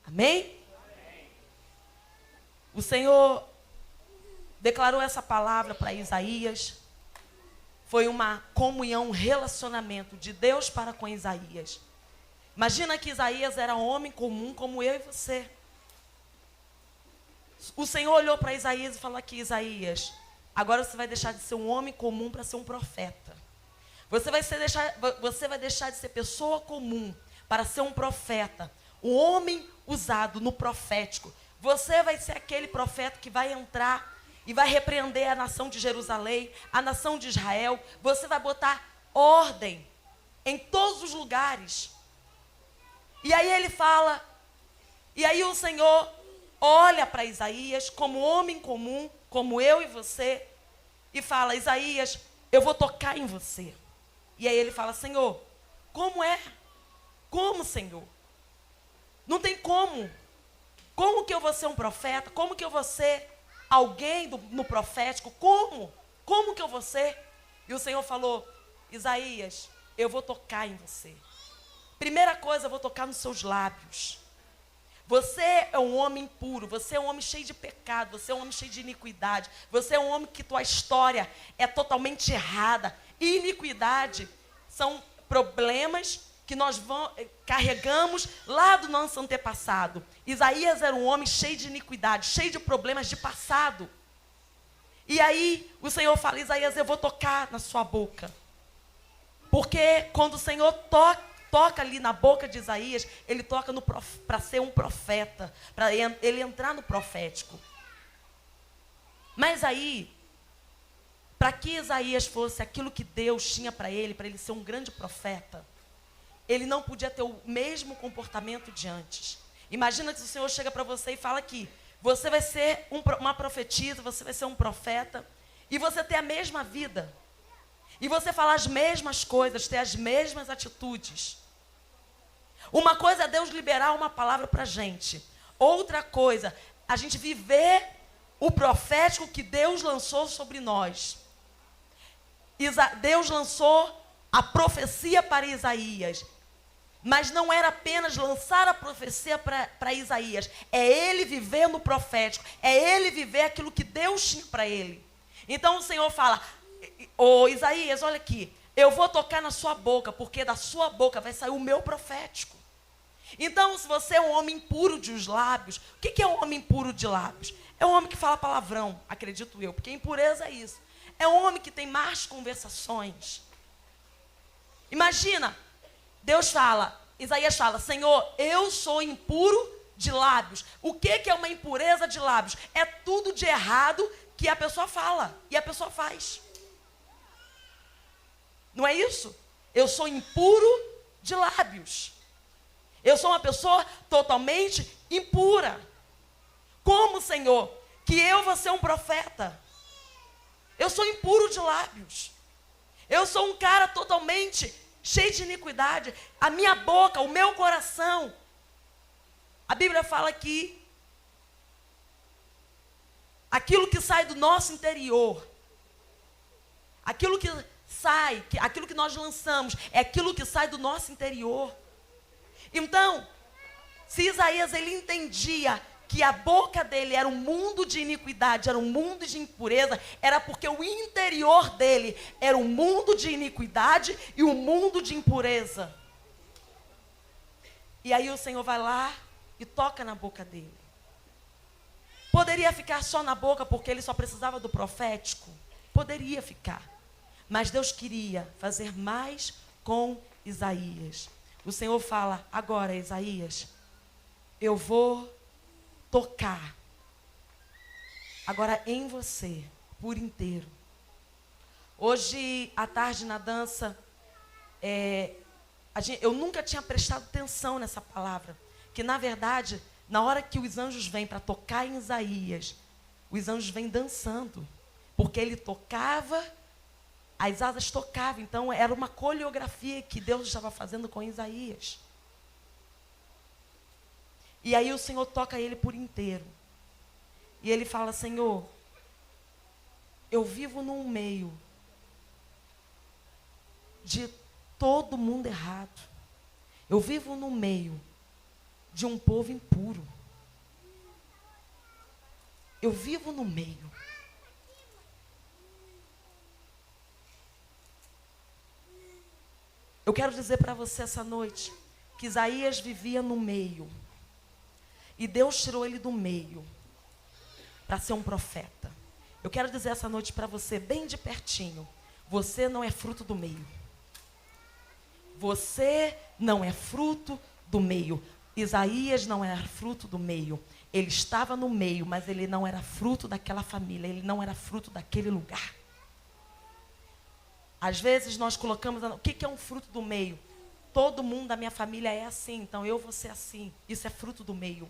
Amém? O Senhor declarou essa palavra para Isaías. Foi uma comunhão, um relacionamento de Deus para com Isaías. Imagina que Isaías era um homem comum como eu e você. O Senhor olhou para Isaías e falou aqui: Isaías, agora você vai deixar de ser um homem comum para ser um profeta. Você vai deixar de ser pessoa comum para ser um profeta. Um homem usado no profético. Você vai ser aquele profeta que vai entrar e vai repreender a nação de Jerusalém, a nação de Israel. Você vai botar ordem em todos os lugares. E aí ele fala, e aí o Senhor olha para Isaías como homem comum, como eu e você, e fala: Isaías, eu vou tocar em você. E aí ele fala: Senhor, como é? Como, Senhor? Não tem como. Como que eu vou ser um profeta? Como que eu vou ser alguém no profético? Como? Como que eu vou ser? E o Senhor falou: Isaías, eu vou tocar em você. Primeira coisa, eu vou tocar nos seus lábios. Você é um homem impuro, você é um homem cheio de pecado, você é um homem cheio de iniquidade, você é um homem que tua história é totalmente errada. E iniquidade são problemas que nós carregamos lá do nosso antepassado. Isaías era um homem cheio de iniquidade, cheio de problemas de passado. E aí o Senhor fala: Isaías, eu vou tocar na sua boca. Porque quando o Senhor toca ali na boca de Isaías, ele toca para ser um profeta, para ele entrar no profético. Mas aí, para que Isaías fosse aquilo que Deus tinha para ele ser um grande profeta, ele não podia ter o mesmo comportamento de antes. Imagina que o Senhor chega para você e fala que você vai ser uma profetisa, você vai ser um profeta, e você ter a mesma vida, e você falar as mesmas coisas, ter as mesmas atitudes. Uma coisa é Deus liberar uma palavra para a gente. Outra coisa, a gente viver o profético que Deus lançou sobre nós. Deus lançou a profecia para Isaías. Mas não era apenas lançar a profecia para Isaías. É ele viver no profético. É ele viver aquilo que Deus tinha para ele. Então o Senhor fala: ô Isaías, olha aqui. Eu vou tocar na sua boca, porque da sua boca vai sair o meu profético. Então, se você é um homem impuro de os lábios, o que é um homem impuro de lábios? É um homem que fala palavrão, acredito eu, porque impureza é isso. É um homem que tem más conversações. Imagina, Deus fala, Isaías fala: Senhor, eu sou impuro de lábios. O que é uma impureza de lábios? É tudo de errado que a pessoa fala e a pessoa faz. Não é isso? Eu sou impuro de lábios. Eu sou uma pessoa totalmente impura. Como, Senhor, que eu vou ser um profeta? Eu sou impuro de lábios. Eu sou um cara totalmente cheio de iniquidade. A minha boca, o meu coração. A Bíblia fala que aquilo que sai do nosso interior, aquilo que sai, aquilo que nós lançamos, é aquilo que sai do nosso interior. Então, se Isaías ele entendia que a boca dele era um mundo de iniquidade, era um mundo de impureza, era porque o interior dele era um mundo de iniquidade e um mundo de impureza. E aí o Senhor vai lá e toca na boca dele. Poderia ficar só na boca porque ele só precisava do profético? Poderia ficar. Mas Deus queria fazer mais com Isaías. O Senhor fala: agora, Isaías, eu vou tocar agora em você por inteiro. Hoje à tarde na dança, eu nunca tinha prestado atenção nessa palavra, que na verdade, na hora que os anjos vêm para tocar em Isaías, os anjos vêm dançando, porque ele tocava, as asas tocavam. Então era uma coreografia que Deus estava fazendo com Isaías. E aí o Senhor toca ele por inteiro. E ele fala: Senhor, eu vivo num meio de todo mundo errado. Eu vivo no meio de um povo impuro. Eu vivo no meio. Eu quero dizer para você essa noite que Isaías vivia no meio. E Deus tirou ele do meio para ser um profeta. Eu quero dizer essa noite para você, bem de pertinho, você não é fruto do meio. Você não é fruto do meio. Isaías não era fruto do meio. Ele estava no meio, mas ele não era fruto daquela família. Ele não era fruto daquele lugar. Às vezes nós colocamos, o que é um fruto do meio? Todo mundo da minha família é assim, então eu vou ser assim. Isso é fruto do meio.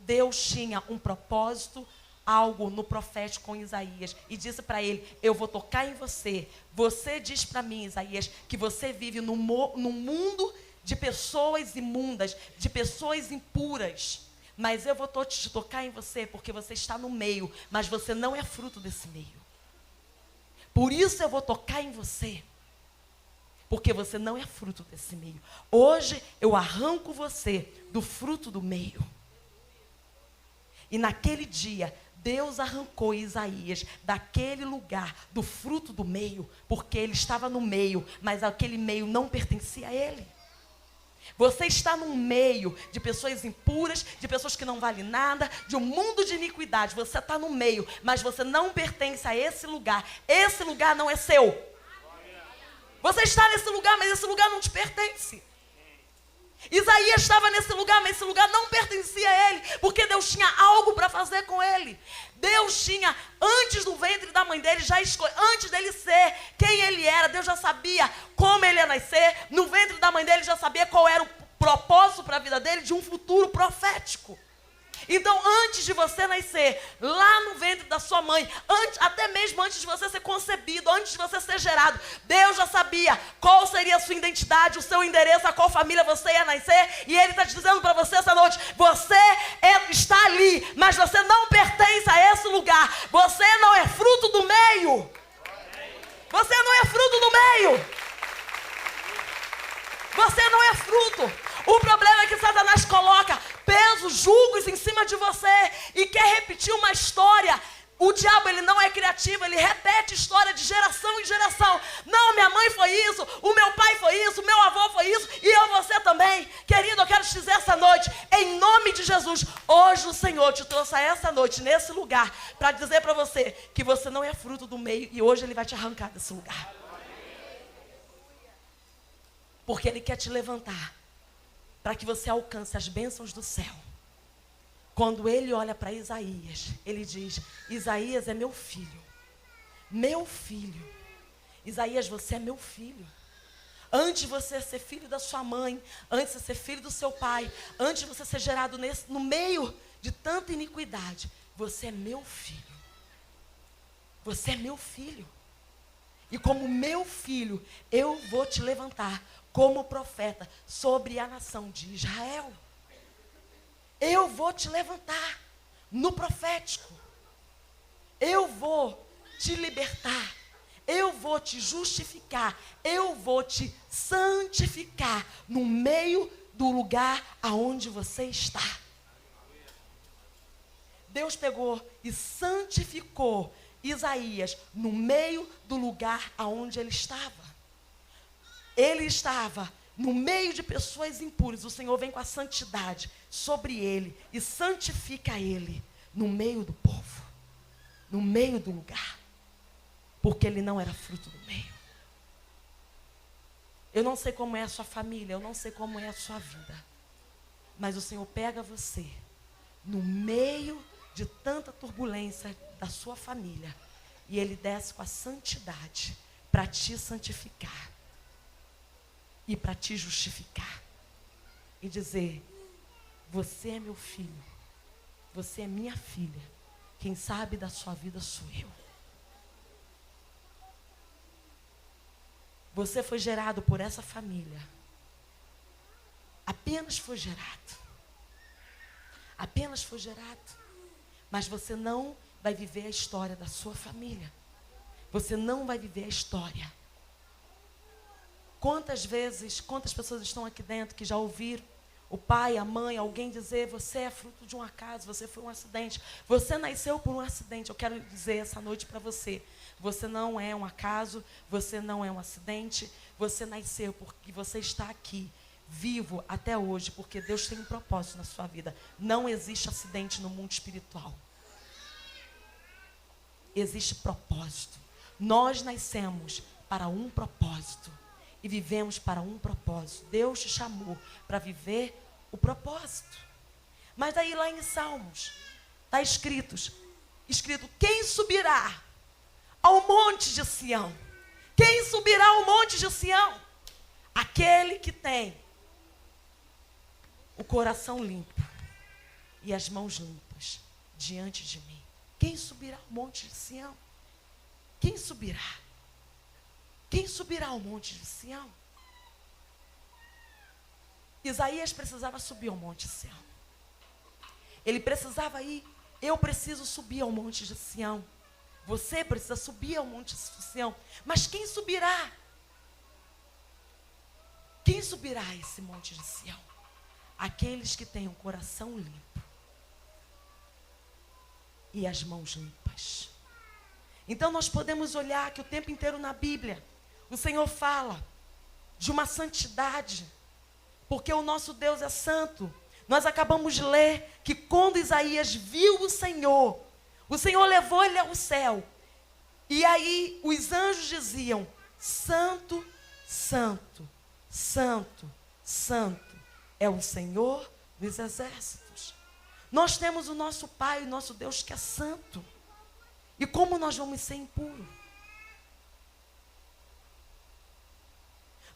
Deus tinha um propósito, algo no profético com Isaías, e disse para ele, eu vou tocar em você. Você diz para mim, Isaías, que você vive num mundo de pessoas imundas, de pessoas impuras. Mas eu vou te tocar em você, porque você está no meio, mas você não é fruto desse meio. Por isso eu vou tocar em você, porque você não é fruto desse meio. Hoje eu arranco você do fruto do meio. E naquele dia, Deus arrancou Isaías daquele lugar, do fruto do meio, porque ele estava no meio, mas aquele meio não pertencia a ele. Você está no meio de pessoas impuras, de pessoas que não valem nada, de um mundo de iniquidade. Você está no meio, mas você não pertence a esse lugar. Esse lugar não é seu. Você está nesse lugar, mas esse lugar não te pertence. Isaías estava nesse lugar, mas esse lugar não pertencia a ele, porque Deus tinha algo para fazer com ele. Deus tinha, antes do ventre da mãe dele, já antes dele ser quem ele era, Deus já sabia como ele ia nascer. No ventre da mãe dele já sabia qual era o propósito para a vida dele, de um futuro profético. Então, antes de você nascer, lá no ventre da sua mãe, até mesmo antes de você ser concebido, antes de você ser gerado, Deus já sabia qual seria a sua identidade, o seu endereço, a qual família você ia nascer. E Ele está dizendo para você essa noite, você está ali, mas você não pertence a esse lugar. Você não é fruto do meio. Você não é fruto do meio. Você não é fruto. O problema é que Satanás coloca pesos, julgos em cima de você e quer repetir uma história. O diabo, ele não é criativo, ele repete história de geração em geração. Não, minha mãe foi isso, o meu pai foi isso, o meu avô foi isso, e eu, você também. Querido, eu quero te dizer essa noite, em nome de Jesus, hoje o Senhor te trouxe a essa noite, nesse lugar, para dizer para você que você não é fruto do meio, e hoje Ele vai te arrancar desse lugar. Porque Ele quer te levantar, para que você alcance as bênçãos do céu. Quando ele olha para Isaías, ele diz, Isaías é meu filho. Meu filho. Isaías, você é meu filho. Antes de você ser filho da sua mãe, antes de você ser filho do seu pai, antes de você ser gerado no meio de tanta iniquidade, você é meu filho. Você é meu filho. E como meu filho, eu vou te levantar como profeta sobre a nação de Israel. Eu vou te levantar no profético. Eu vou te libertar. Eu vou te justificar. Eu vou te santificar no meio do lugar aonde você está. Deus pegou e santificou Isaías no meio do lugar aonde ele estava. Ele estava no meio de pessoas impuras. O Senhor vem com a santidade sobre ele e santifica ele no meio do povo, no meio do lugar, porque ele não era fruto do meio. Eu não sei como é a sua família, eu não sei como é a sua vida, mas o Senhor pega você no meio de tanta turbulência da sua família e Ele desce com a santidade para te santificar e para te justificar e dizer, você é meu filho, você é minha filha, quem sabe da sua vida sou eu. Você foi gerado por essa família, apenas foi gerado, mas você não vai viver a história da sua família, você não vai viver a história. Quantas pessoas estão aqui dentro que já ouviram o pai, a mãe, alguém dizer, você é fruto de um acaso, você foi um acidente, você nasceu por um acidente. Eu quero dizer essa noite para você, você não é um acaso, você não é um acidente, você nasceu porque você está aqui, vivo até hoje, porque Deus tem um propósito na sua vida. Não existe acidente no mundo espiritual. Existe propósito. Nós nascemos para um propósito e vivemos para um propósito. Deus te chamou para viver o propósito. Mas daí lá em Salmos está escrito, quem subirá ao monte de Sião? Quem subirá ao monte de Sião? Aquele que tem o coração limpo e as mãos limpas diante de mim. Quem subirá ao monte de Sião? Quem subirá? Quem subirá ao monte de Sião? Isaías precisava subir ao monte de Sião. Ele precisava ir. Eu preciso subir ao monte de Sião. Você precisa subir ao monte de Sião. Mas quem subirá? Quem subirá a esse monte de Sião? Aqueles que têm o coração limpo e as mãos limpas. Então nós podemos olhar que o tempo inteiro na Bíblia o Senhor fala de uma santidade, porque o nosso Deus é santo. Nós acabamos de ler que quando Isaías viu o Senhor levou ele ao céu. E aí os anjos diziam, santo, santo, santo, santo é o Senhor dos exércitos. Nós temos o nosso Pai, o nosso Deus que é santo. E como nós vamos ser impuros?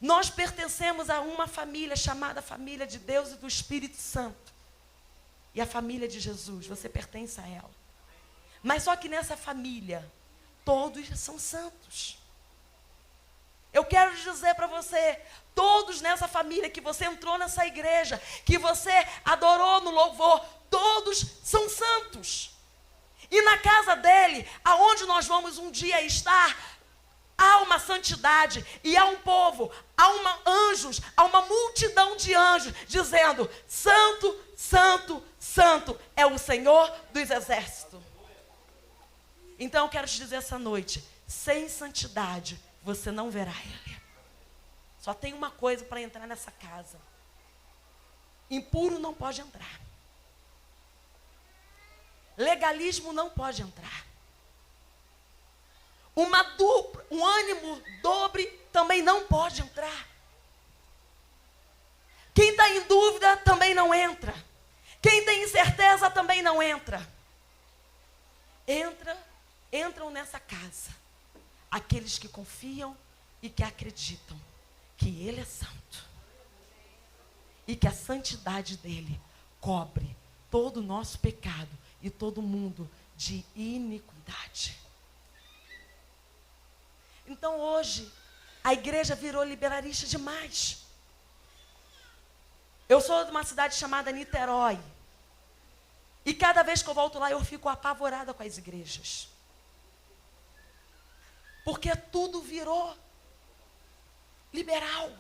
Nós pertencemos a uma família chamada família de Deus e do Espírito Santo. E a família de Jesus, você pertence a ela. Mas só que nessa família, todos são santos. Eu quero dizer para você, todos nessa família, que você entrou nessa igreja, que você adorou no louvor, todos são santos. E na casa dele, aonde nós vamos um dia estar, há uma santidade e há um povo, anjos, há uma multidão de anjos dizendo, santo, santo, santo é o Senhor dos exércitos. Então eu quero te dizer essa noite, sem santidade você não verá Ele. Só tem uma coisa para entrar nessa casa. Impuro não pode entrar. Legalismo não pode entrar. Um ânimo dobre também não pode entrar. Quem está em dúvida também não entra. Quem tem incerteza também não entra. Entram nessa casa aqueles que confiam e que acreditam que Ele é santo. E que a santidade dEle cobre todo o nosso pecado e todo mundo de iniquidade. Então hoje, a igreja virou liberalista demais. Eu sou de uma cidade chamada Niterói. E cada vez que eu volto lá, eu fico apavorada com as igrejas. Porque tudo virou liberal.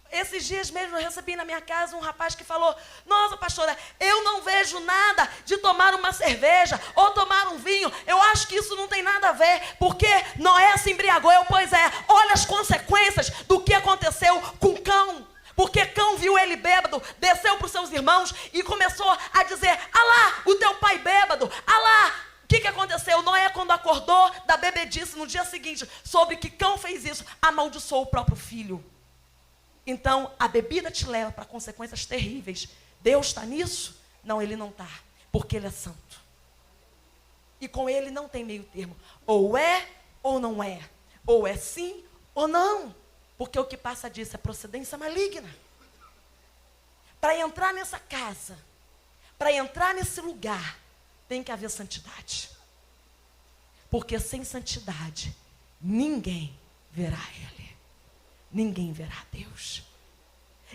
Esses dias mesmo eu recebi na minha casa um rapaz que falou, nossa pastora, eu não vejo nada de tomar uma cerveja ou tomar um vinho, eu acho que isso não tem nada a ver, porque Noé se embriagou. Pois é, olha as consequências do que aconteceu com Cão, porque Cão viu ele bêbado, desceu para os seus irmãos e começou a dizer, ah lá, o teu pai bêbado, ah lá. O que aconteceu? Noé, quando acordou da bebedice no dia seguinte, soube que Cão fez isso, amaldiçoou o próprio filho. Então, a bebida te leva para consequências terríveis. Deus está nisso? Não, Ele não está, porque Ele é santo. E com Ele não tem meio termo. Ou é ou não é. Ou é sim ou não. Porque o que passa disso é procedência maligna. Para entrar nessa casa, para entrar nesse lugar, tem que haver santidade. Porque sem santidade, ninguém verá Ele. Ninguém verá Deus.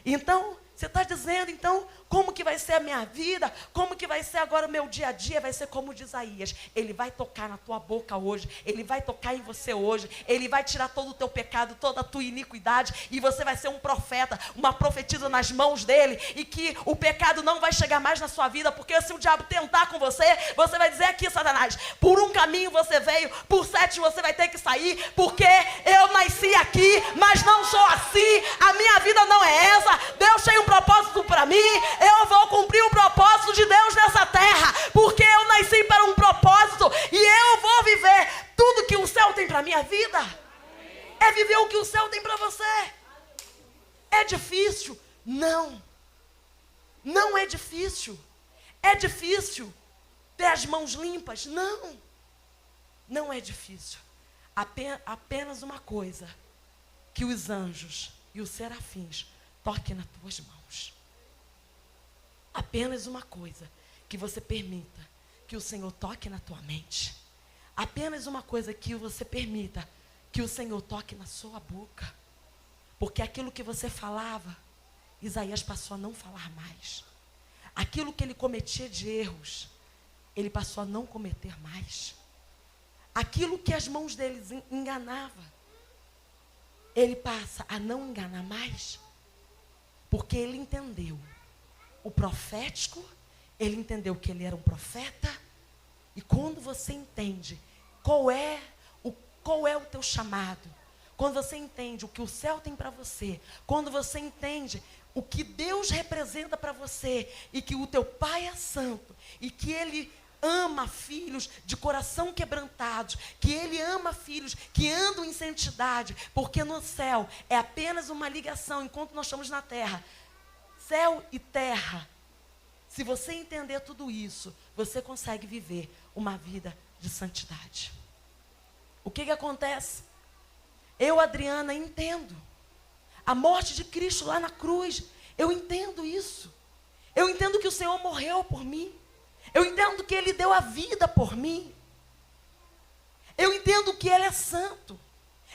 Então, Você está dizendo, então, como que vai ser a minha vida? Como que vai ser agora o meu dia a dia? Vai ser como de Isaías. Ele vai tocar na tua boca hoje. Ele vai tocar em você hoje. Ele vai tirar todo o teu pecado, toda a tua iniquidade. E você vai ser um profeta, uma profetisa nas mãos dele. E que o pecado não vai chegar mais na sua vida. Porque se o diabo tentar com você, você vai dizer aqui, Satanás, por um caminho você veio, por 7 você vai ter que sair. Porque eu nasci aqui, mas não sou assim. A minha vida não é essa. Deus tem um propósito para mim. Eu vou cumprir o propósito de Deus nessa terra, porque eu nasci para um propósito e eu vou viver tudo que o céu tem para a minha vida. É viver o que o céu tem para você. É difícil? Não. Não é difícil. É difícil ter as mãos limpas? Não. Não é difícil. Apenas uma coisa, que os anjos e os serafins toquem nas tuas mãos. Apenas uma coisa, que você permita que o Senhor toque na tua mente. Apenas uma coisa, que você permita que o Senhor toque na sua boca. Porque aquilo que você falava, Isaías passou a não falar mais. Aquilo que ele cometia de erros, ele passou a não cometer mais. Aquilo que as mãos deles enganavam, ele passa a não enganar mais. Porque ele entendeu o profético, ele entendeu que ele era um profeta. E quando você entende qual é o teu chamado, quando você entende o que o céu tem para você, quando você entende o que Deus representa para você, e que o teu Pai é santo, e que Ele ama filhos de coração quebrantados, que Ele ama filhos que andam em santidade, porque no céu é apenas uma ligação, enquanto nós estamos na terra. Céu e terra. Se você entender tudo isso, você consegue viver uma vida de santidade. O que acontece? Eu, Adriana, entendo a morte de Cristo lá na cruz. Eu entendo isso. Eu entendo que o Senhor morreu por mim. Eu entendo que Ele deu a vida por mim. Eu entendo que Ele é santo.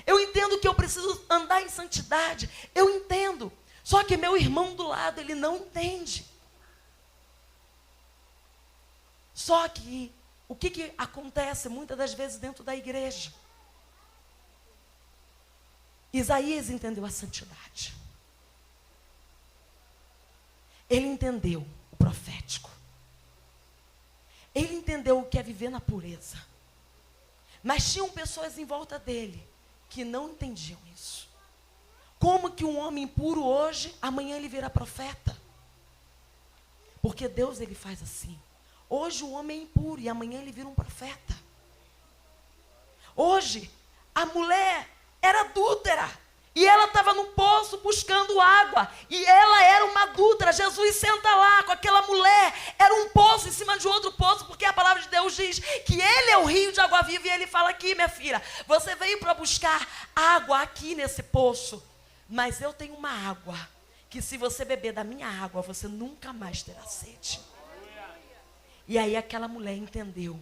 Eu entendo que eu preciso andar em santidade. Eu entendo. Só que meu irmão do lado, ele não entende. Só que, o que acontece muitas das vezes dentro da igreja? Isaías entendeu a santidade. Ele entendeu o profético. Ele entendeu o que é viver na pureza. Mas tinham pessoas em volta dele que não entendiam isso. Como que um homem impuro hoje, amanhã ele vira profeta? Porque Deus, ele faz assim. Hoje o homem é impuro e amanhã ele vira um profeta. Hoje a mulher era adúltera e ela estava no poço buscando água, e ela era uma adúltera. Jesus senta lá com aquela mulher, era um poço em cima de outro poço, porque a palavra de Deus diz que Ele é o rio de água viva, e Ele fala aqui, minha filha, você veio para buscar água aqui nesse poço, mas eu tenho uma água, que se você beber da minha água, você nunca mais terá sede. E aí aquela mulher entendeu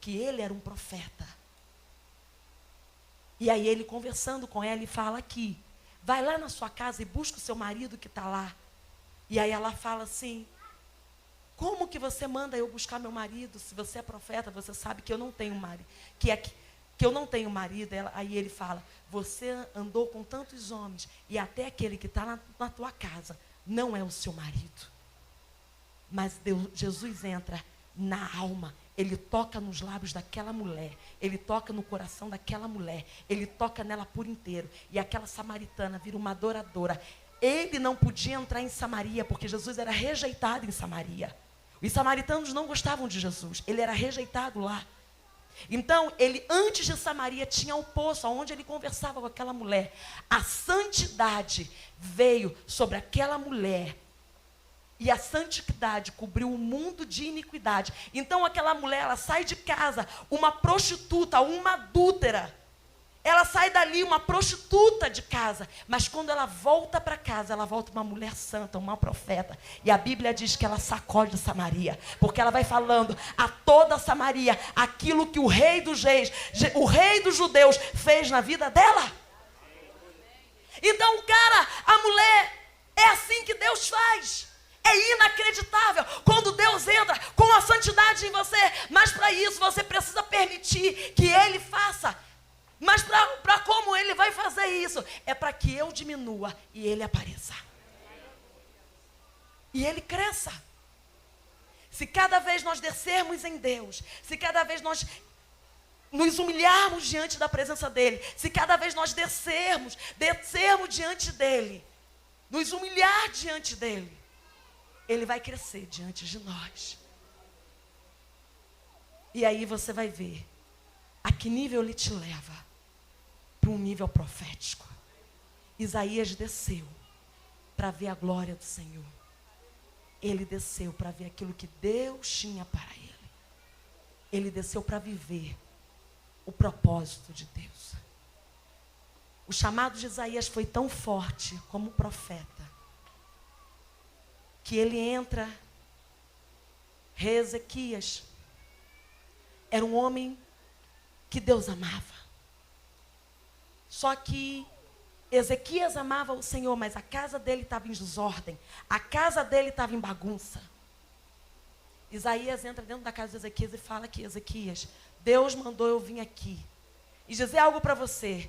que ele era um profeta. E aí ele, conversando com ela, ele fala aqui, vai lá na sua casa e busca o seu marido que está lá. E aí ela fala assim, como que você manda eu buscar meu marido? Se você é profeta, você sabe que eu não tenho marido. Que eu não tenho marido. Aí ele fala, você andou com tantos homens, e até aquele que está na tua casa não é o seu marido. Mas Jesus entra na alma, ele toca nos lábios daquela mulher, ele toca no coração daquela mulher, ele toca nela por inteiro, e aquela samaritana vira uma adoradora. Ele não podia entrar em Samaria, porque Jesus era rejeitado em Samaria. Os samaritanos não gostavam de Jesus, ele era rejeitado lá. Então, ele, antes de Samaria, tinha um poço onde ele conversava com aquela mulher. A santidade veio sobre aquela mulher, e a santidade cobriu o mundo de iniquidade. Então aquela mulher, ela sai de casa, uma prostituta, uma adúltera. Ela sai dali, uma prostituta de casa. Mas quando ela volta para casa, ela volta uma mulher santa, uma profeta. E a Bíblia diz que ela sacode Samaria. Porque ela vai falando a toda Samaria aquilo que o rei dos reis, o rei dos judeus fez na vida dela. Então a mulher, É assim que Deus faz. É inacreditável quando Deus entra com a santidade em você. Mas para isso você precisa permitir que Ele faça. Mas para como Ele vai fazer isso? É para que eu diminua e Ele apareça. E Ele cresça. Se cada vez nós descermos em Deus, se cada vez nós nos humilharmos diante da presença dEle, se cada vez nós descermos diante dEle, nos humilhar diante dEle, Ele vai crescer diante de nós. E aí você vai ver a que nível Ele te leva. Para um nível profético. Isaías desceu para ver a glória do Senhor. Ele desceu para ver aquilo que Deus tinha para ele. Ele desceu para viver o propósito de Deus. O chamado de Isaías foi tão forte como profeta, que ele entra, rei Ezequias era um homem que Deus amava. Só que Ezequias amava o Senhor, mas a casa dele estava em desordem. A casa dele estava em bagunça. Isaías entra dentro da casa de Ezequias e fala que Ezequias, Deus mandou eu vir aqui e dizer algo para você.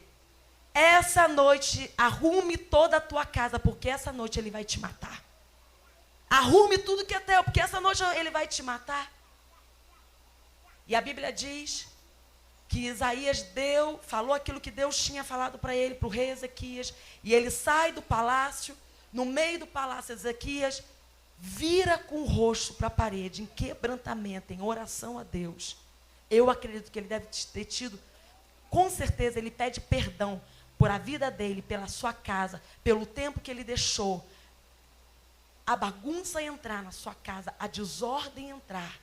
Essa noite arrume toda a tua casa, porque essa noite ele vai te matar. Arrume tudo que é teu, porque essa noite ele vai te matar. E a Bíblia diz que Isaías falou aquilo que Deus tinha falado para ele, para o rei Ezequias. E ele sai do palácio, no meio do palácio, Ezequias vira com o rosto para a parede, em quebrantamento, em oração a Deus. Eu acredito que ele deve ter tido, com certeza ele pede perdão por a vida dele, pela sua casa, pelo tempo que ele deixou a bagunça entrar na sua casa, a desordem entrar.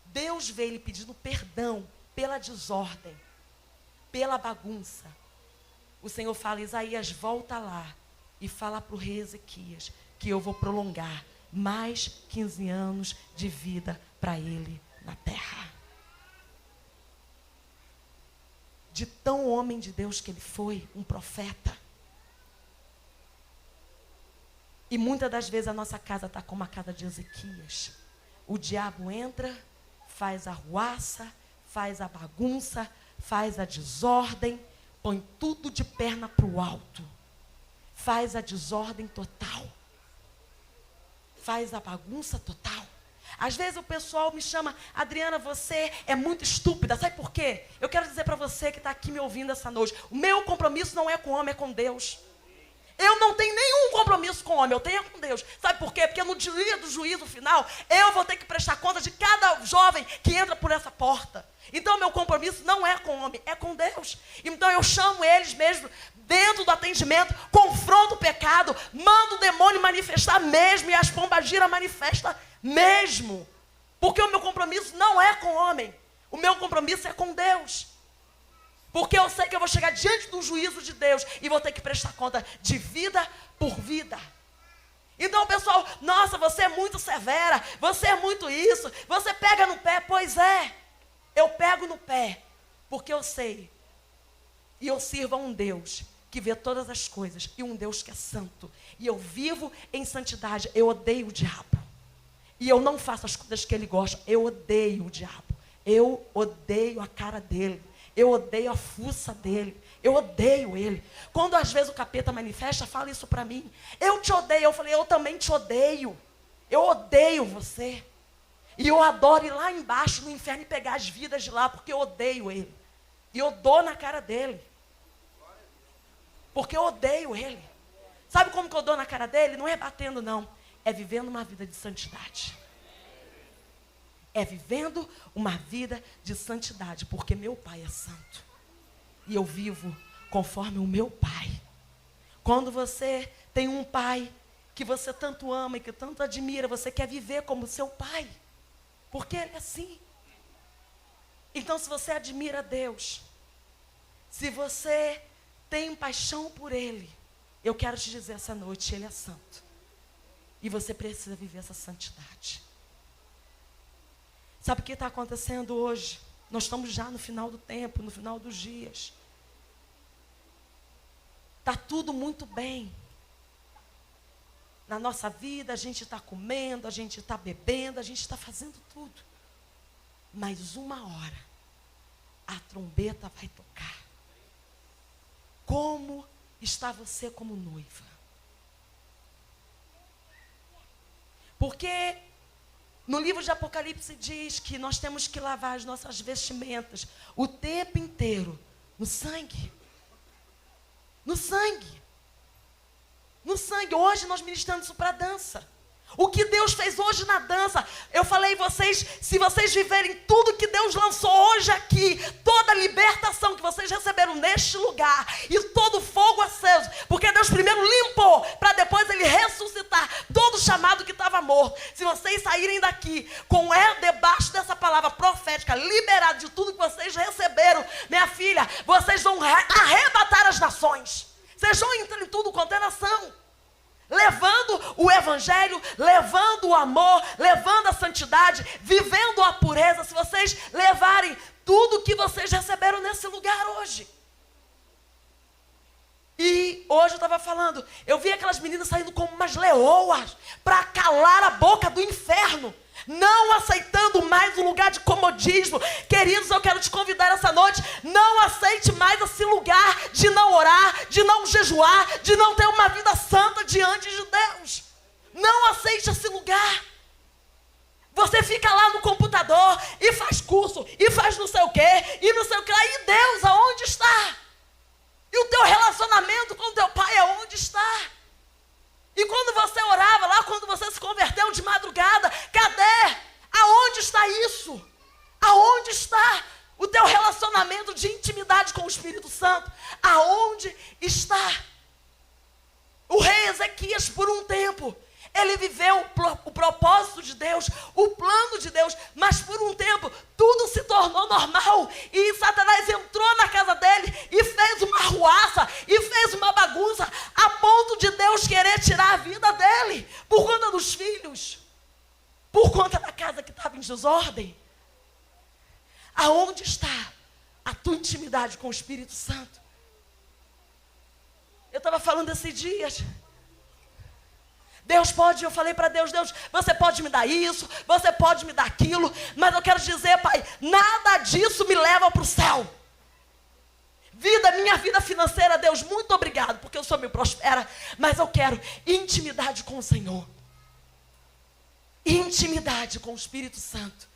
Deus vê ele pedindo perdão pela desordem, pela bagunça. O Senhor fala, Isaías, volta lá e fala para o rei Ezequias que eu vou prolongar mais 15 anos de vida para ele na terra. De tão homem de Deus que ele foi, um profeta. E muitas das vezes a nossa casa está como a casa de Ezequias. O diabo entra, faz a arruaça, faz a bagunça, faz a desordem, põe tudo de perna para o alto. Faz a desordem total. Faz a bagunça total. Às vezes o pessoal me chama, Adriana, você é muito estúpida. Sabe por quê? Eu quero dizer para você que está aqui me ouvindo essa noite, o meu compromisso não é com o homem, é com Deus. Eu não tenho nenhum compromisso com o homem, eu tenho com Deus. Sabe por quê? Porque no dia do juízo final, eu vou ter que prestar conta de cada jovem que entra por essa porta. Então, meu compromisso não é com o homem, é com Deus. Então, eu chamo eles mesmo, dentro do atendimento, confronto o pecado, mando o demônio manifestar mesmo, e as pombagiras manifestam mesmo. Porque o meu compromisso não é com o homem, o meu compromisso é com Deus. Porque eu sei que eu vou chegar diante do juízo de Deus e vou ter que prestar conta de vida por vida. Então, pessoal, nossa, você é muito severa, você é muito isso, você pega no pé. Pois é, eu pego no pé, porque eu sei. E eu sirvo a um Deus que vê todas as coisas, e um Deus que é santo. E eu vivo em santidade. Eu odeio o diabo. E eu não faço as coisas que ele gosta. Eu odeio o diabo. Eu odeio a cara dele. Eu odeio a fuça dele. Eu odeio ele. Quando às vezes o capeta manifesta, fala isso para mim. Eu te odeio. Eu falei, eu também te odeio. Eu odeio você. E eu adoro ir lá embaixo no inferno e pegar as vidas de lá, porque eu odeio ele. E eu dou na cara dele. Porque eu odeio ele. Sabe como que eu dou na cara dele? Não é batendo, não. É vivendo uma vida de santidade. É vivendo uma vida de santidade, porque meu Pai é santo. E eu vivo conforme o meu Pai. Quando você tem um Pai que você tanto ama e que tanto admira, você quer viver como seu Pai. Porque Ele é assim. Então, se você admira Deus, se você tem paixão por Ele, eu quero te dizer essa noite, Ele é santo. E você precisa viver essa santidade. Sabe o que está acontecendo hoje? Nós estamos já no final do tempo, no final dos dias. Está tudo muito bem. na nossa vida, a gente está comendo, a gente está bebendo, a gente está fazendo tudo. Mas uma hora, a trombeta vai tocar. Como está você como noiva? Porque no livro de Apocalipse diz que nós temos que lavar as nossas vestimentas o tempo inteiro no sangue. No sangue. No sangue. Hoje nós ministramos isso para a dança. O que Deus fez hoje na dança, eu falei vocês, se vocês viverem tudo que Deus lançou hoje aqui, toda a libertação que vocês receberam neste lugar, e todo o fogo aceso, porque Deus primeiro limpou, para depois Ele ressuscitar todo o chamado que estava morto. Se vocês saírem daqui, debaixo dessa palavra profética, liberado de tudo que vocês receberam, minha filha, vocês vão arrebatar as nações. Vocês vão entrar em tudo quanto é nação. Levando o evangelho, levando o amor, levando a santidade, vivendo a pureza. Se vocês levarem tudo que vocês receberam nesse lugar hoje. E hoje eu estava falando, eu vi aquelas meninas saindo como umas leoas para calar a boca do inferno, não aceitando mais o lugar de comodismo. Queridos, eu quero te convidar essa noite, não aceite mais esse lugar de não orar, de não jejuar, de não ter uma vida santa diante de Deus. Não aceite esse lugar. Você fica lá no computador e faz curso, e faz não sei o quê, e não sei o que lá. E Deus, aonde está? E o teu relacionamento com o teu pai, aonde está? E quando você orava lá, quando você se converteu de madrugada, cadê? Aonde está isso? Aonde está o teu relacionamento de intimidade com o Espírito Santo? Aonde está? O rei Ezequias, por um tempo, ele viveu o propósito de Deus, o plano de Deus, mas por um tempo tudo se tornou normal e Satanás entrou na casa dele e fez uma arruaça e fez uma bagunça a ponto de Deus querer tirar a vida dele por conta dos filhos, por conta da casa que estava em desordem. Aonde está a tua intimidade com o Espírito Santo? Eu estava falando esses dias. Deus pode, eu falei para Deus, Deus, você pode me dar isso, você pode me dar aquilo, mas eu quero dizer, Pai, nada disso me leva para o céu. Minha vida financeira, Deus, muito obrigado, porque o Senhor me prospera, mas eu quero intimidade com o Senhor. Intimidade com o Espírito Santo.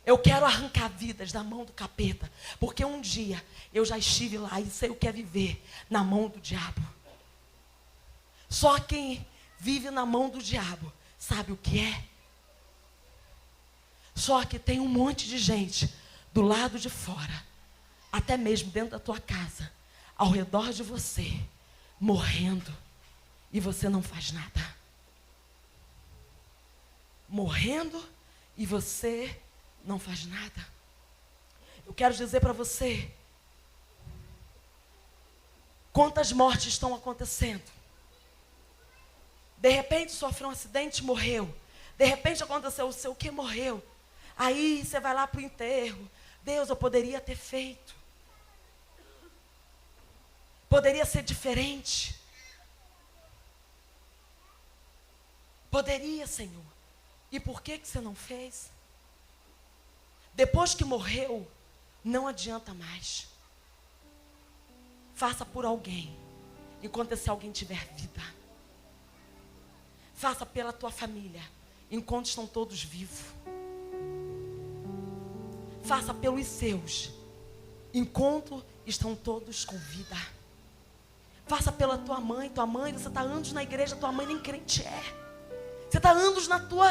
Eu quero arrancar vidas da mão do capeta, porque um dia eu já estive lá e sei o que é viver na mão do diabo. Só quem vive na mão do diabo sabe o que é. Só que tem um monte de gente do lado de fora, até mesmo dentro da tua casa, ao redor de você, morrendo, e você não faz nada. Morrendo e você não faz nada. Eu quero dizer para você, quantas mortes estão acontecendo. De repente sofreu um acidente e morreu. De repente aconteceu o seu que morreu. Aí você vai lá para o enterro. Deus, eu poderia ter feito. Poderia ser diferente. Poderia, Senhor. E por que você não fez? Depois que morreu, não adianta mais. Faça por alguém, enquanto esse alguém tiver vida. Faça pela tua família, enquanto estão todos vivos. Faça pelos seus, enquanto estão todos com vida. Faça pela tua mãe, você está anos na igreja, tua mãe nem crente é. Você está anos na tua...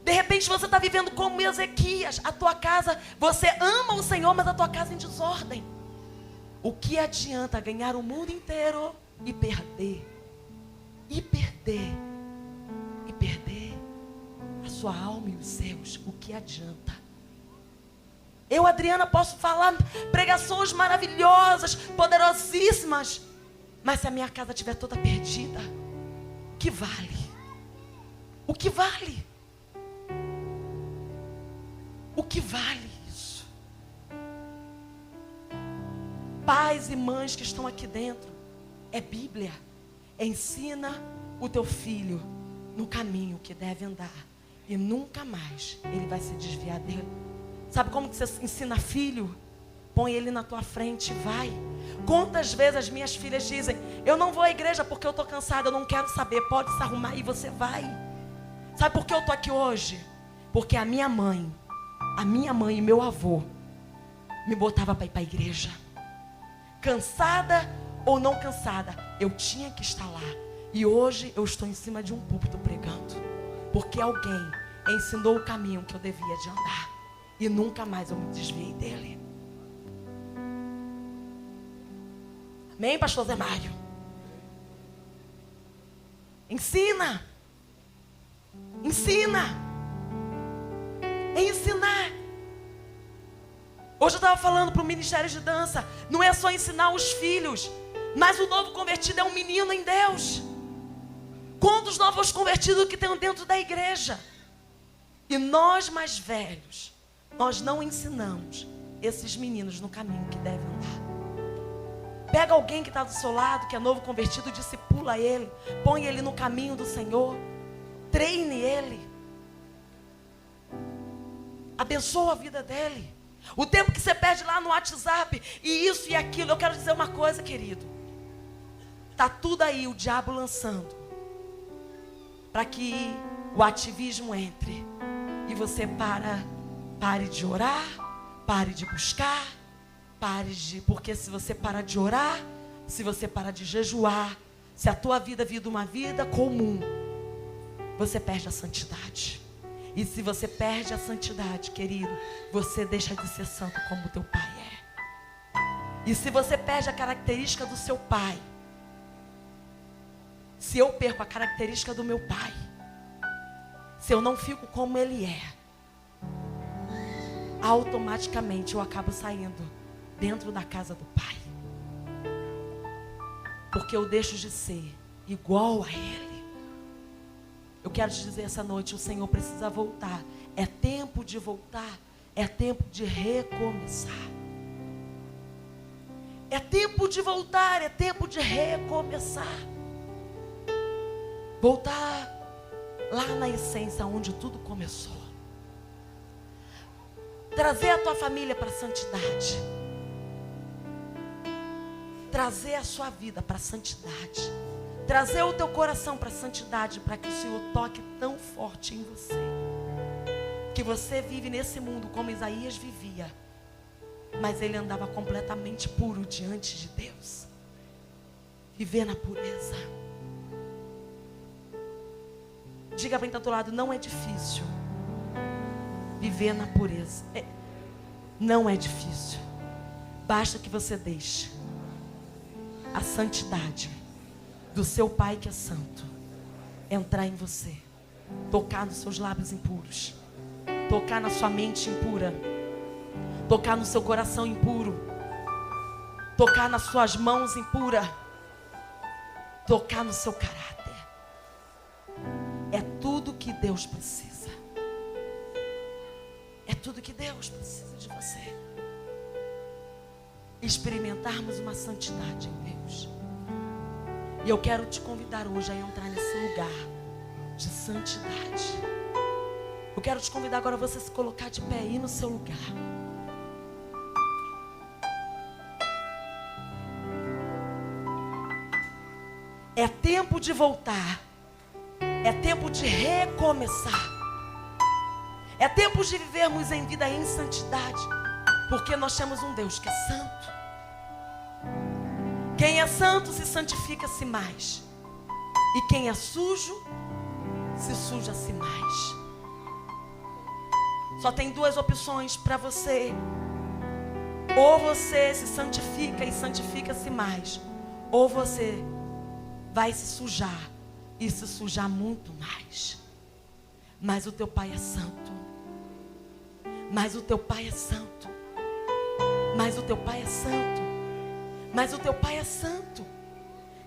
De repente você está vivendo como Ezequias, a tua casa, você ama o Senhor, mas a tua casa é em desordem. O que adianta ganhar o mundo inteiro e perder? E perder a sua alma e os seus? O que adianta? Eu, Adriana, posso falar pregações maravilhosas, poderosíssimas, mas se a minha casa estiver toda perdida, o que vale? O que vale? O que vale isso? Pais e mães que estão aqui dentro, é Bíblia. ensina o teu filho no caminho que deve andar. E nunca mais ele vai se desviar dele. Sabe como que você ensina filho? Põe ele na tua frente e vai. Quantas vezes as minhas filhas dizem: eu não vou à igreja porque eu estou cansada, eu não quero saber. Pode se arrumar e você vai. Sabe por que eu estou aqui hoje? Porque a minha mãe e meu avô me botava para ir para a igreja. Cansada ou não cansada, eu tinha que estar lá. E hoje eu estou em cima de um púlpito pregando. Porque alguém ensinou o caminho que eu devia de andar. E nunca mais eu me desviei dele. Amém, pastor Zé Mário? Ensina. Ensina. É ensinar. Hoje eu estava falando para o Ministério de Dança. Não é só ensinar os filhos, mas o novo convertido é um menino em Deus. Quantos novos convertidos que tem dentro da igreja? E nós mais velhos, nós não ensinamos esses meninos no caminho que devem andar. Pega alguém que está do seu lado, que é novo convertido, discipula ele, põe ele no caminho do Senhor, treine ele, abençoa a vida dele. O tempo que você perde lá no WhatsApp, e isso e aquilo, eu quero dizer uma coisa, querido. Está tudo aí, o diabo lançando, para que o ativismo entre, e você pare de orar, pare de buscar, porque se você parar de orar, se você parar de jejuar, se a tua vida vira uma vida comum, você perde a santidade. E se você perde a santidade, querido, você deixa de ser santo como teu pai é. E se você perde a característica do seu pai, se eu perco a característica do meu pai, se eu não fico como ele é, automaticamente eu acabo saindo dentro da casa do pai. Porque eu deixo de ser igual a ele. Eu quero te dizer essa noite, o Senhor precisa voltar. É tempo de voltar. É tempo de recomeçar. É tempo de voltar. É tempo de recomeçar. Voltar lá na essência onde tudo começou. Trazer a tua família para a santidade. Trazer a sua vida para a santidade. Trazer o teu coração para a santidade, para que o Senhor toque tão forte em você, que você vive nesse mundo como Isaías vivia, mas ele andava completamente puro diante de Deus. Viver na pureza. Diga para quem está do lado: não é difícil viver na pureza. Não é difícil. Basta que você deixe a santidade do seu Pai que é santo entrar em você, tocar nos seus lábios impuros, tocar na sua mente impura, tocar no seu coração impuro, tocar nas suas mãos impuras, tocar no seu caráter. É tudo que Deus precisa. É tudo que Deus precisa de você. Experimentarmos uma santidade em Deus. E eu quero te convidar hoje a entrar nesse lugar de santidade. Eu quero te convidar agora a você se colocar de pé aí no seu lugar. É tempo de voltar. É tempo de recomeçar. É tempo de vivermos em vida em santidade. Porque nós temos um Deus que é santo. Quem é santo se santifica-se mais. E quem é sujo, se suja-se mais. Só tem duas opções para você. Ou você se santifica e santifica-se mais, ou você vai se sujar e se sujar muito mais. Mas o teu Pai é santo. Mas o teu Pai é santo. Mas o teu Pai é santo. Mas o teu Pai é santo.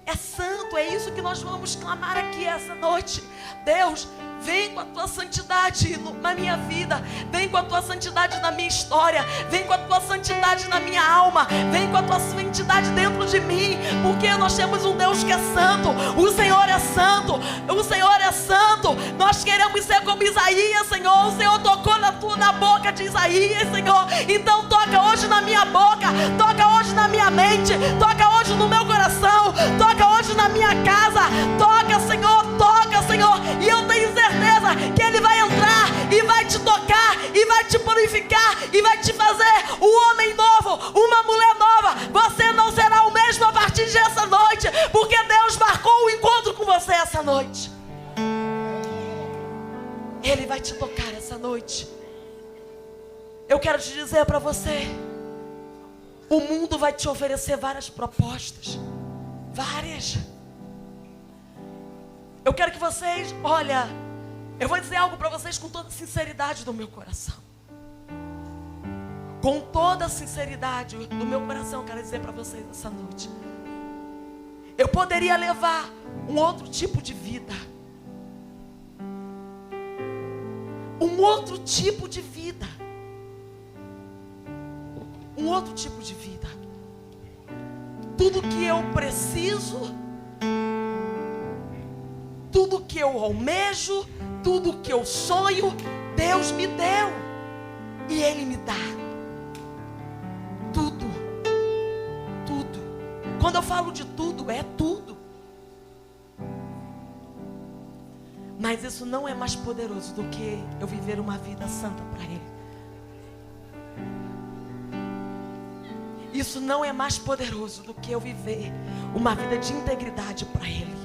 É santo, é isso que nós vamos clamar aqui essa noite. Deus, vem com a tua santidade na minha vida. Vem com a tua santidade na minha história. Vem com a tua santidade na minha alma. Vem com a tua santidade dentro de mim. Porque nós temos um Deus que é santo. O Senhor é santo. O Senhor é santo. Nós queremos ser como Isaías, Senhor. O Senhor tocou na boca de Isaías, Senhor. Então toca hoje na minha boca. Toca hoje na minha mente. Toca hoje no meu coração. Toca hoje na minha casa. Toca, Senhor. Toca, Senhor. E eu tenho certeza que Ele vai entrar e vai te tocar e vai te purificar e vai te fazer um homem novo, uma mulher nova. Você não será o mesmo a partir dessa noite, porque Deus marcou um encontro com você essa noite. Ele vai te tocar essa noite. Eu quero te dizer para você, o mundo vai te oferecer várias propostas, várias. Eu quero que vocês, olha, eu vou dizer algo para vocês com toda a sinceridade do meu coração. Com toda a sinceridade do meu coração, eu quero dizer para vocês essa noite. Eu poderia levar um outro tipo de vida. Um outro tipo de vida. Um outro tipo de vida. Tudo que eu preciso, tudo que eu almejo, tudo que eu sonho, Deus me deu. E Ele me dá. Tudo. Tudo. Quando eu falo de tudo, é tudo. Mas isso não é mais poderoso do que eu viver uma vida santa para Ele. Isso não é mais poderoso do que eu viver uma vida de integridade para Ele.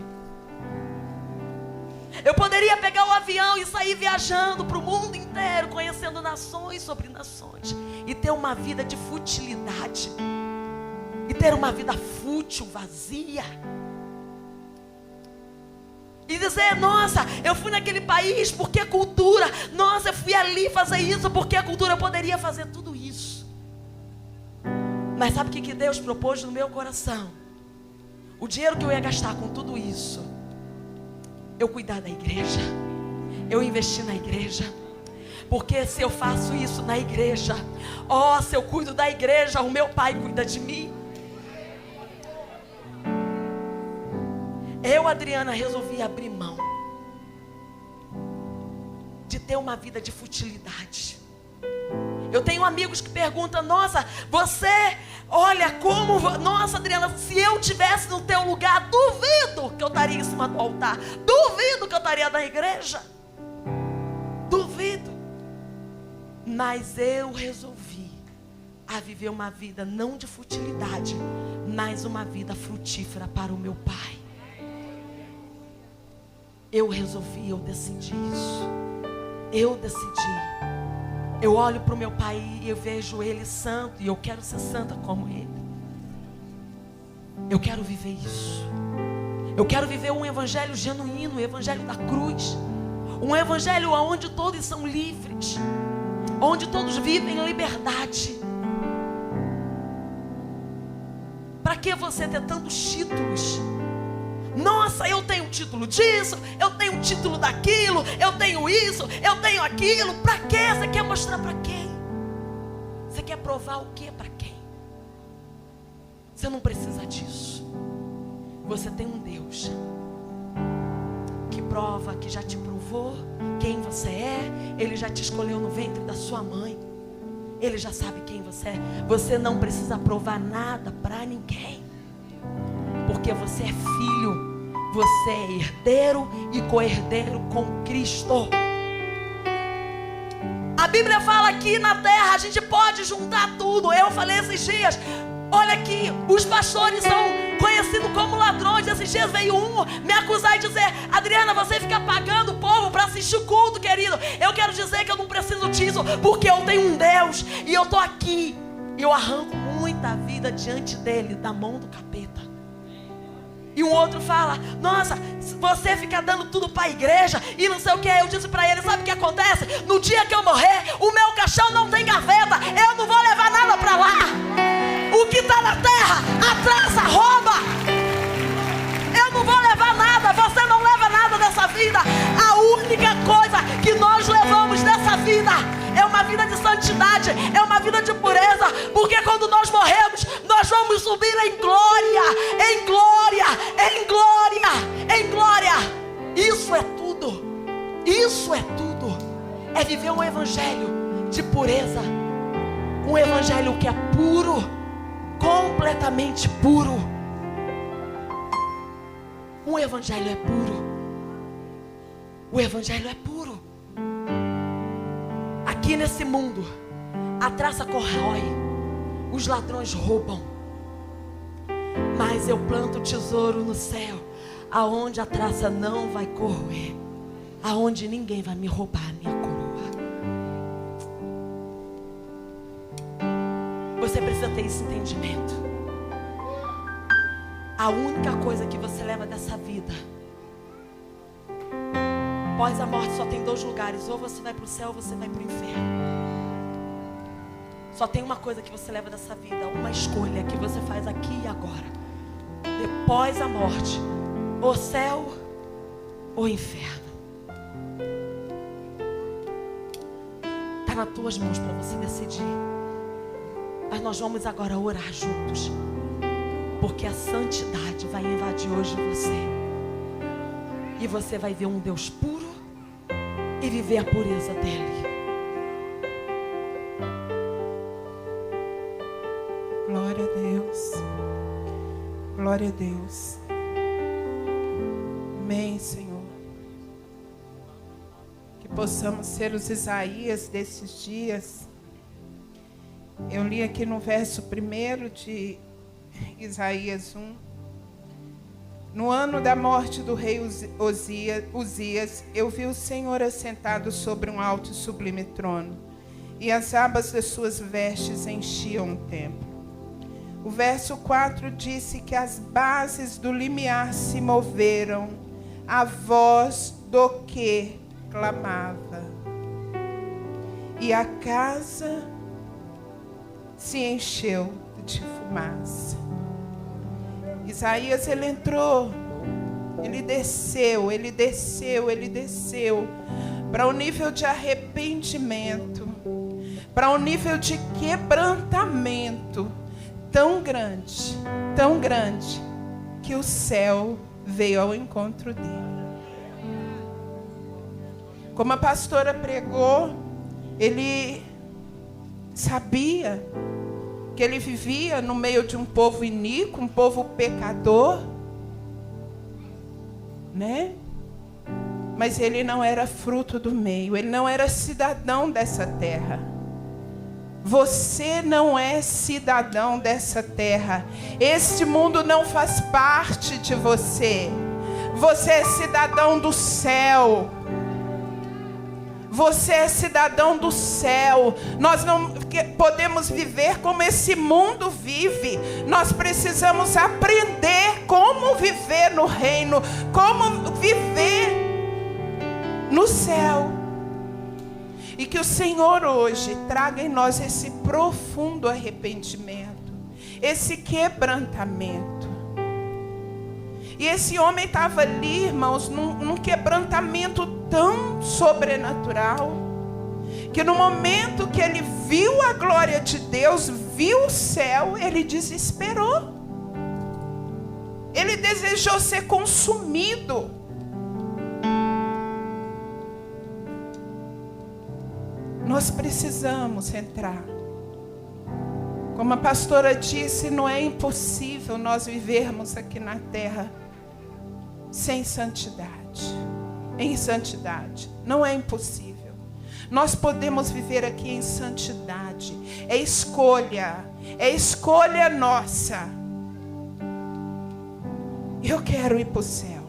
Eu poderia pegar o avião e sair viajando para o mundo inteiro, conhecendo nações sobre nações, e ter uma vida de futilidade, e ter uma vida fútil, vazia, e dizer, nossa, eu fui naquele país porque é cultura, nossa, eu fui ali fazer isso porque é cultura. Eu poderia fazer tudo isso, mas sabe o que Deus propôs no meu coração? O dinheiro que eu ia gastar com tudo isso, eu cuidar da igreja, eu investir na igreja. Porque se eu faço isso na igreja, se eu cuido da igreja, o meu Pai cuida de mim. Eu, Adriana, resolvi abrir mão de ter uma vida de futilidade. Eu tenho amigos que perguntam, nossa, você, olha como, nossa, Adriana, se eu estivesse no teu lugar, duvido que eu estaria em cima do altar, duvido que eu estaria na igreja, duvido. Mas eu resolvi a viver uma vida não de futilidade, mas uma vida frutífera para o meu Pai. Eu resolvi, eu decidi isso. Eu decidi. Eu olho para o meu Pai e eu vejo Ele santo, e eu quero ser santa como Ele. Eu quero viver isso. Eu quero viver um evangelho genuíno, o evangelho da cruz. Um evangelho onde todos são livres, onde todos vivem em liberdade. Para que você ter tantos títulos? Nossa, eu tenho título disso, eu tenho título daquilo, eu tenho isso, eu tenho aquilo. Para quê? Você quer mostrar para quem? Você quer provar o que para quem? Você não precisa disso. Você tem um Deus que prova, que já te provou quem você é. Ele já te escolheu no ventre da sua mãe. Ele já sabe quem você é. Você não precisa provar nada para ninguém, porque você é filho, você é herdeiro e co-herdeiro com Cristo. A Bíblia fala que na terra a gente pode juntar tudo. Eu falei esses dias, olha aqui, os pastores são conhecidos como ladrões. Esses dias veio um me acusar e dizer, Adriana, você fica pagando o povo para assistir o culto, querido. Eu quero dizer que eu não preciso disso, porque eu tenho um Deus e eu estou aqui. E eu arranco muita vida diante dele, da mão do capeta. E um outro fala, nossa, você fica dando tudo para a igreja e não sei o que. Eu disse para ele, sabe o que acontece? No dia que eu morrer, o meu caixão não tem gaveta. Eu não vou levar nada para lá. O que está na terra, a traça rouba. Eu não vou levar nada, você não leva nada dessa vida. A santidade, é uma vida de pureza, porque quando nós morremos, nós vamos subir em glória, em glória, em glória, em glória. Isso é tudo, isso é tudo. É viver um evangelho de pureza, um evangelho que é puro, completamente puro. Um evangelho é puro. O evangelho é puro. Aqui nesse mundo, a traça corrói, os ladrões roubam, mas eu planto tesouro no céu, aonde a traça não vai corroer, aonde ninguém vai me roubar a minha coroa. Você precisa ter esse entendimento. A única coisa que você leva dessa vida, após a morte, só tem 2 lugares: ou você vai para o céu ou você vai para o inferno. Só tem uma coisa que você leva dessa vida, uma escolha que você faz aqui e agora. Depois a morte, ou céu ou inferno. Está nas tuas mãos para você decidir. Mas nós vamos agora orar juntos, porque a santidade vai invadir hoje você. E você vai ver um Deus puro e viver a pureza dele. Glória a Deus. Glória a Deus. Amém, Senhor. Que possamos ser os Isaías desses dias. Eu li aqui no verso 1 de Isaías 1. No ano da morte do rei Uzias, eu vi o Senhor assentado sobre um alto e sublime trono, e as abas das suas vestes enchiam o templo. O verso 4 disse que as bases do limiar se moveram, a voz do que clamava, e a casa se encheu de fumaça. Isaías, ele entrou, ele desceu para um nível de arrependimento, para um nível de quebrantamento tão grande, que o céu veio ao encontro dele. Como a pastora pregou, ele sabia que ele vivia no meio de um povo iníquo, um povo pecador, né? Mas ele não era fruto do meio, ele não era cidadão dessa terra. Você não é cidadão dessa terra. Este mundo não faz parte de você. Você é cidadão do céu. Você é cidadão do céu. Nós não podemos viver como esse mundo vive. Nós precisamos aprender como viver no reino, como viver no céu. E que o Senhor hoje traga em nós esse profundo arrependimento, esse quebrantamento. E esse homem estava ali, irmãos, num quebrantamento tão sobrenatural, que no momento que ele viu a glória de Deus, viu o céu, ele desesperou. Ele desejou ser consumido. Nós precisamos entrar. Como a pastora disse, não é impossível nós vivermos aqui na terra sem santidade. Em santidade. Não é impossível. Nós podemos viver aqui em santidade. É escolha nossa. Eu quero ir para o céu.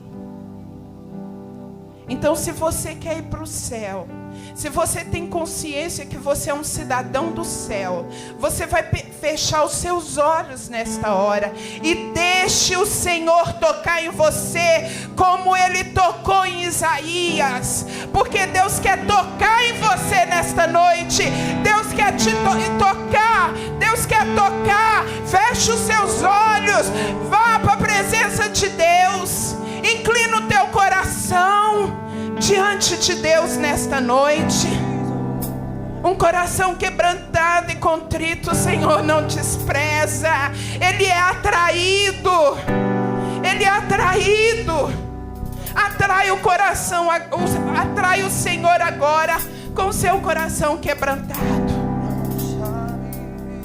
Então, se você quer ir para o céu, se você tem consciência que você é um cidadão do céu, você vai fechar os seus olhos nesta hora e deixe o Senhor tocar em você como Ele tocou em Isaías, porque Deus quer tocar em você nesta noite. Deus quer te tocar. Deus quer tocar. Feche os seus olhos, vá para a presença de Deus, inclina o teu coração diante de Deus nesta noite. Um coração quebrantado e contrito, o Senhor não despreza. Ele é atraído. Ele é atraído. Atrai o coração, atrai o Senhor agora com seu coração quebrantado.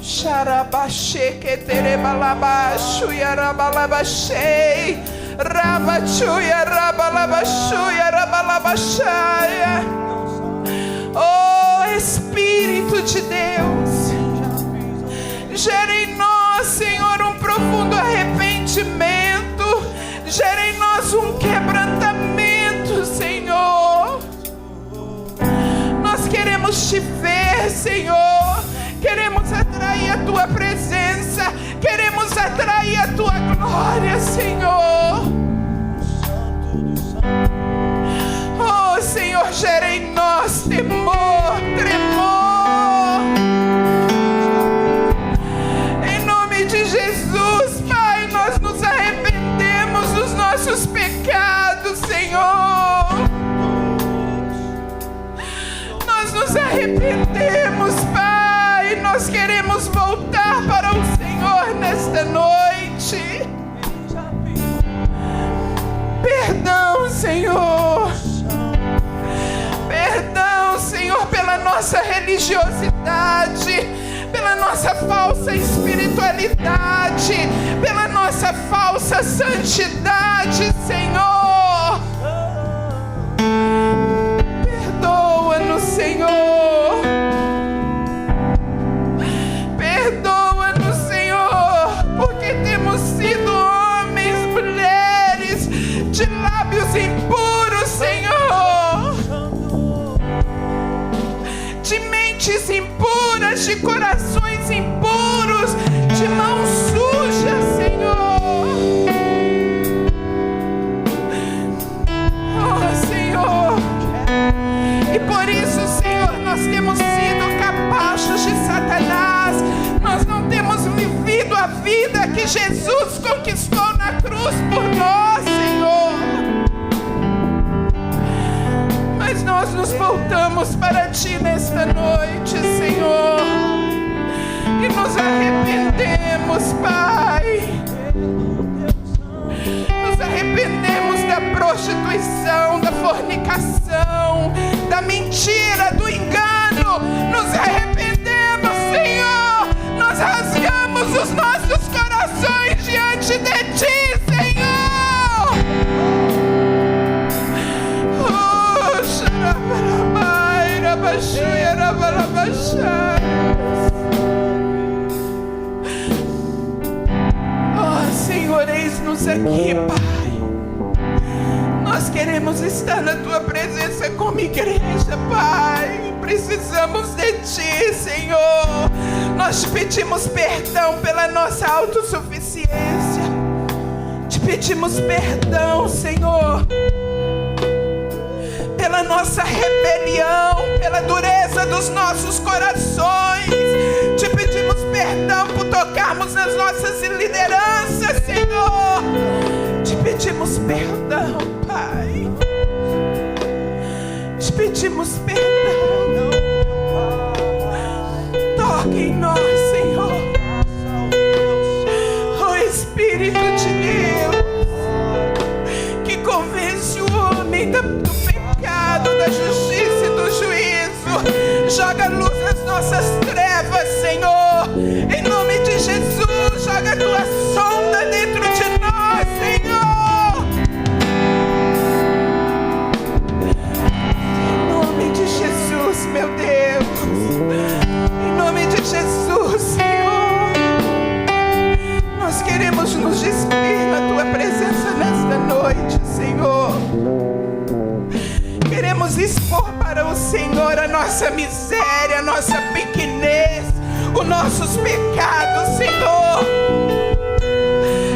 Xarabaxê que terebalabaxu yarabalabaxei rabachuia rabalabaxuia rabalabaxaia. Oh Espírito de Deus, gera em nós, Senhor, um profundo arrependimento. Gera em nós um quebrantamento, Senhor. Nós queremos te ver, Senhor. Queremos atrair a tua presença. Queremos atrair a tua glória, Senhor. Oh, Senhor, gera em nós temor, tremor. Em nome de Jesus, Pai, nós nos arrependemos dos nossos pecados, Senhor. Nós nos arrependemos, Pai. Nós queremos voltar para o Senhor nesta noite. Perdão, Senhor. Perdão, Senhor, pela nossa religiosidade, pela nossa falsa espiritualidade, pela nossa falsa santidade, Senhor. Perdoa-nos, Senhor. Perdoa-nos, Senhor, porque temos sido homens, mulheres de lábios impuros, Senhor, de mentes impuras, de corações impuros, de mãos sujas, Senhor. Oh, Senhor. E por isso, Senhor, nós temos sido capachos de Satanás. Nós não temos vivido a vida que Jesus conquistou na cruz por nós, Senhor. Mas nós nos voltamos para Ti nesta noite, Senhor, e nos arrependemos, Pai. Nos arrependemos da prostituição, da fornicação, da mentira, do engano. Nos arrependemos, Senhor. Nós rasgamos os nossos corações diante de Ti, Senhor. Oh, xarabarabai, rabaxuia, rabalabaxai. Oh, Senhor, eis-nos aqui, Pai. Nós queremos estar na Tua presença como igreja, Pai. Precisamos de Ti, Senhor. Nós te pedimos perdão pela nossa autossuficiência. Te pedimos perdão, Senhor, pela nossa rebelião, pela dureza dos nossos corações. Te pedimos perdão por tocarmos nas nossas lideranças, Senhor. Te pedimos perdão, Pai. Te pedimos perdão. Toque em nós, Senhor. Oh Espírito de Deus, que convence o homem do pecado, da justiça e do juízo. Joga luz nas nossas trevas, Senhor. Em nome de Jesus, joga a Tua sonda dentro de nós, Senhor. Em nome de Jesus, meu Deus. Em nome de Jesus, Senhor. Nós queremos nos despir na Tua presença nesta noite, Senhor. Queremos expor para o Senhor a nossa miséria, a nossa pequenez, os nossos pecados, Senhor.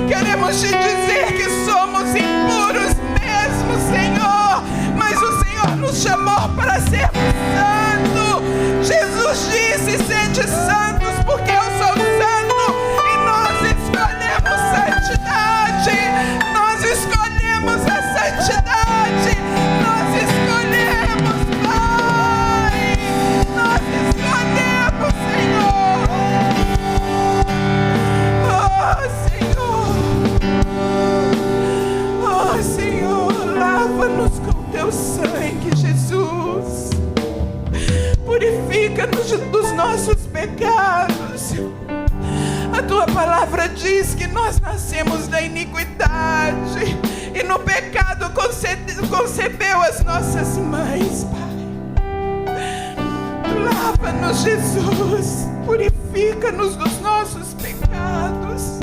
Queremos te dizer que somos impuros mesmo, Senhor, mas o Senhor nos chamou para sermos santos. Jesus disse: sede santos, porque eu sou santo. E nós escolhemos santidade. Nós escolhemos a santidade. Nós escolhemos, Pai. Nós escolhemos. dos nossos pecados. A tua palavra diz que nós nascemos da iniquidade e no pecado concebeu as nossas mães, Pai. Lava-nos, Jesus. Purifica-nos dos nossos pecados.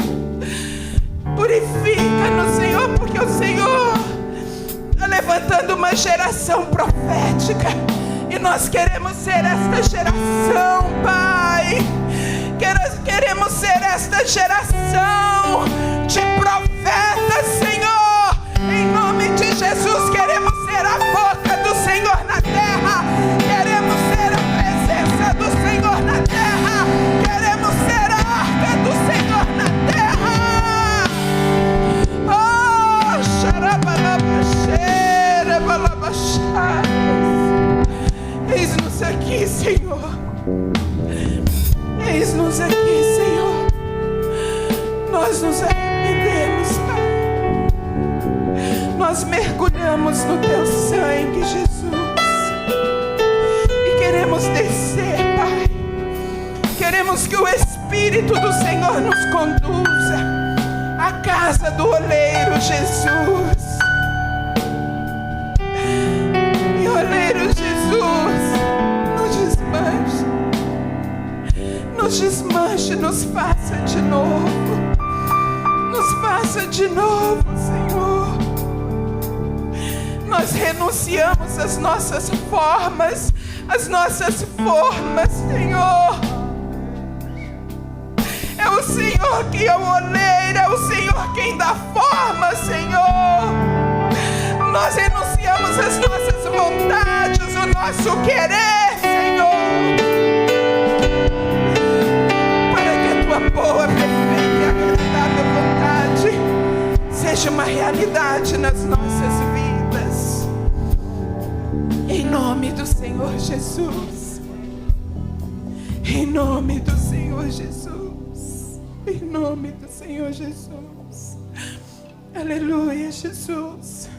Purifica-nos, Senhor, porque o Senhor está levantando uma geração profética e nós queremos ser esta geração, Pai. Queremos ser esta geração de profetas, Senhor. Em nome de Jesus, queremos ser a boca do Senhor na terra. Queremos ser a presença do Senhor na terra. Queremos ser a arca do Senhor na terra. Oh, xarabalabachera, balabachara. Eis-nos aqui, Senhor. Eis-nos aqui, Senhor. Nós nos arrependemos, Pai. Nós mergulhamos no Teu sangue, Jesus. E queremos descer, Pai. Queremos que o Espírito do Senhor nos conduza à casa do oleiro, Jesus. E oleiro, Jesus, nos desmanche, nos faça de novo. Nos faça de novo, Senhor. Nós renunciamos às nossas formas, Senhor. É o Senhor que é o oleiro, é o Senhor quem dá forma, Senhor. Nós renunciamos às nossas vontades, o nosso querer, Senhor. Boa, perfeita e agradável vontade seja uma realidade nas nossas vidas. Em nome do Senhor Jesus. Em nome do Senhor Jesus. Em nome do Senhor Jesus. Aleluia, Jesus.